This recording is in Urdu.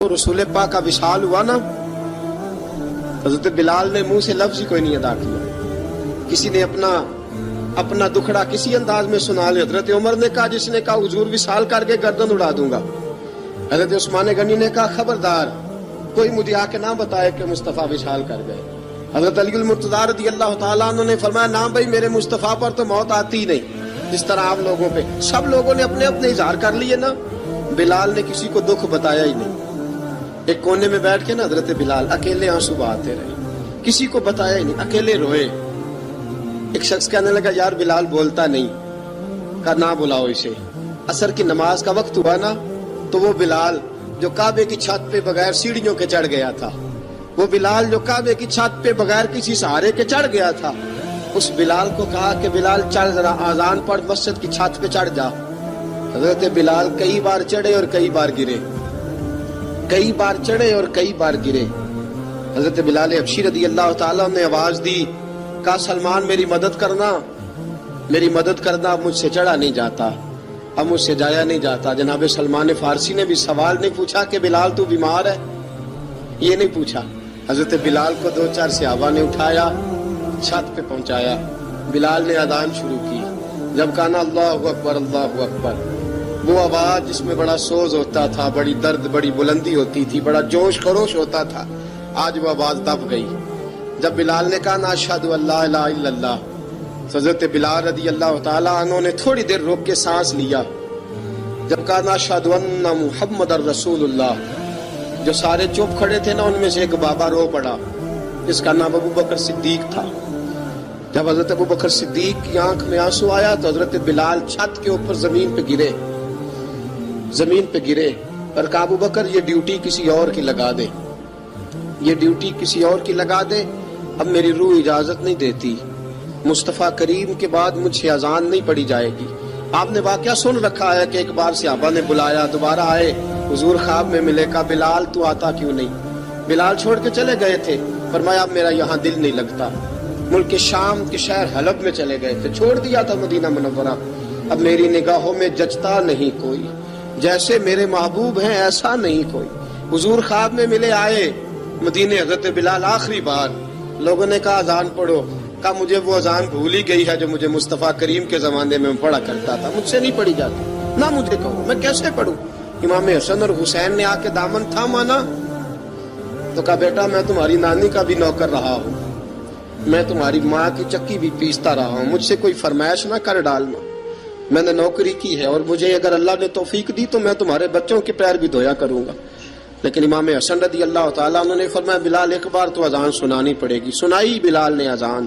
رسول پاک کا وصال ہوا نا، حضرت بلال نے منہ سے لفظ ہی کوئی نہیں ادا کیا. کسی نے اپنا دکھڑا کسی انداز میں سنا لیا. حضرت عمر نے کہا، جس نے کہا حضور وصال کر کے گردن اڑا دوں گا. حضرت عثمان غنی نے کہا، خبردار کوئی مجھے آ کے نہ بتائے کہ مصطفیٰ وصال کر گئے. حضرت علی المرتضیٰ رضی اللہ تعالیٰ عنہ نے فرمایا، نہ بھائی میرے مصطفیٰ پر تو موت آتی ہی نہیں جس طرح آپ لوگوں پہ. سب لوگوں نے اپنے اپنے اظہار کر لیے نا، بلال نے کسی کو دکھ بتایا ہی نہیں. ایک کونے میں بیٹھ کے نا حضرت بلال اکیلے آنسو بہاتے رہے، کسی کو بتایا ہی نہیں، اکیلے روئے. ایک شخص کہنے لگا، یار بلال بولتا نہیں. کہا نہ بلاؤ اسے. عصر کی نماز کا وقت ہوا نا، تو وہ بلال جو کعبے کی چھت پہ بغیر سیڑھیوں کے چڑھ گیا تھا، وہ بلال جو کعبے کی چھت پہ بغیر کسی سہارے کے چڑھ گیا تھا، اس بلال کو کہا کہ بلال چل ذرا آذان پڑھ، مسجد کی چھت پہ چڑھ جا. حضرت بلال کئی بار چڑھے اور کئی بار گرے، کئی بار چڑھے اور کئی بار گرے. حضرت بلال حبشی رضی اللہ تعالیٰ نے آواز دی، کہا سلمان میری مدد کرنا، میری مدد کرنا. اب مجھ سے چڑھا نہیں جاتا، اب مجھ سے جایا نہیں جاتا. جناب سلمان فارسی نے بھی سوال نہیں پوچھا کہ بلال تو بیمار ہے، یہ نہیں پوچھا. حضرت بلال کو دو چار صحابہ نے اٹھایا، چھت پہ پہنچایا. بلال نے اذان شروع کی. جب کہا نا اللہ اکبر اللہ اکبر، وہ آواز جس میں بڑا سوز ہوتا تھا، بڑی درد، بڑی بلندی ہوتی تھی، بڑا جوش خروش ہوتا تھا، آج وہ آواز دب گئی. جب بلال نے کہا نا اشہد ان لا الہ الا اللہ، حضرت بلال رضی اللہ تعالیٰ عنہ نے تھوڑی دیر روک کے سانس لیا. جب کہا نا اشہد ان محمد رسول اللہ، جو سارے چپ کھڑے تھے نا، ان میں سے ایک بابا رو پڑا جس کا نام ابو بکر صدیق تھا. جب حضرت ابو بکر صدیق کی آنکھ میں آنسو آیا تو حضرت بلال چھت کے اوپر زمین پہ گرے، زمین پہ گرے اور کہا ابو بکر یہ ڈیوٹی کسی اور کی لگا دے، یہ ڈیوٹی کسی اور کی لگا دے. اب میری روح اجازت نہیں دیتی، مصطفیٰ کریم کے بعد مجھ سے اذان نہیں پڑھی جائے گی. آپ نے واقعہ سن رکھا ہے کہ ایک بار صحابہ نے بلایا، دوبارہ آئے، حضور خواب میں ملے. کہا بلال تو آتا کیوں نہیں؟ بلال چھوڑ کے چلے گئے تھے. فرمایا اب میرا یہاں دل نہیں لگتا. ملک شام کے شہر حلب میں چلے گئے تھے، چھوڑ دیا تھا مدینہ منورہ. اب میری نگاہوں میں جچتا نہیں کوئی، جیسے میرے محبوب ہیں ایسا نہیں کوئی. حضور خواب میں ملے، آئے مدینے. حضرت بلال آخری بار، لوگوں نے کہا اذان پڑھو. کہا مجھے وہ اذان بھول ہی گئی ہے جو مجھے مصطفیٰ کریم کے زمانے میں پڑھا کرتا تھا، مجھ سے نہیں پڑھی جاتی. نہ مجھے کہو، میں کیسے پڑھوں؟ امام حسن اور حسین نے آ کے دامن تھاما نا، تو کہا بیٹا میں تمہاری نانی کا بھی نوکر رہا ہوں، میں تمہاری ماں کی چکی بھی پیستا رہا ہوں، مجھ سے کوئی فرمائش نہ کر ڈالنا. میں نے نوکری کی ہے اور مجھے اگر اللہ نے توفیق دی تو میں تمہارے بچوں کے پیر بھی دھویا کروں گا. لیکن امام حسن رضی اللہ تعالیٰ عنہ نے فرمایا بلال ایک بار تو اذان سنانی پڑے گی. سنائی بلال نے اذان.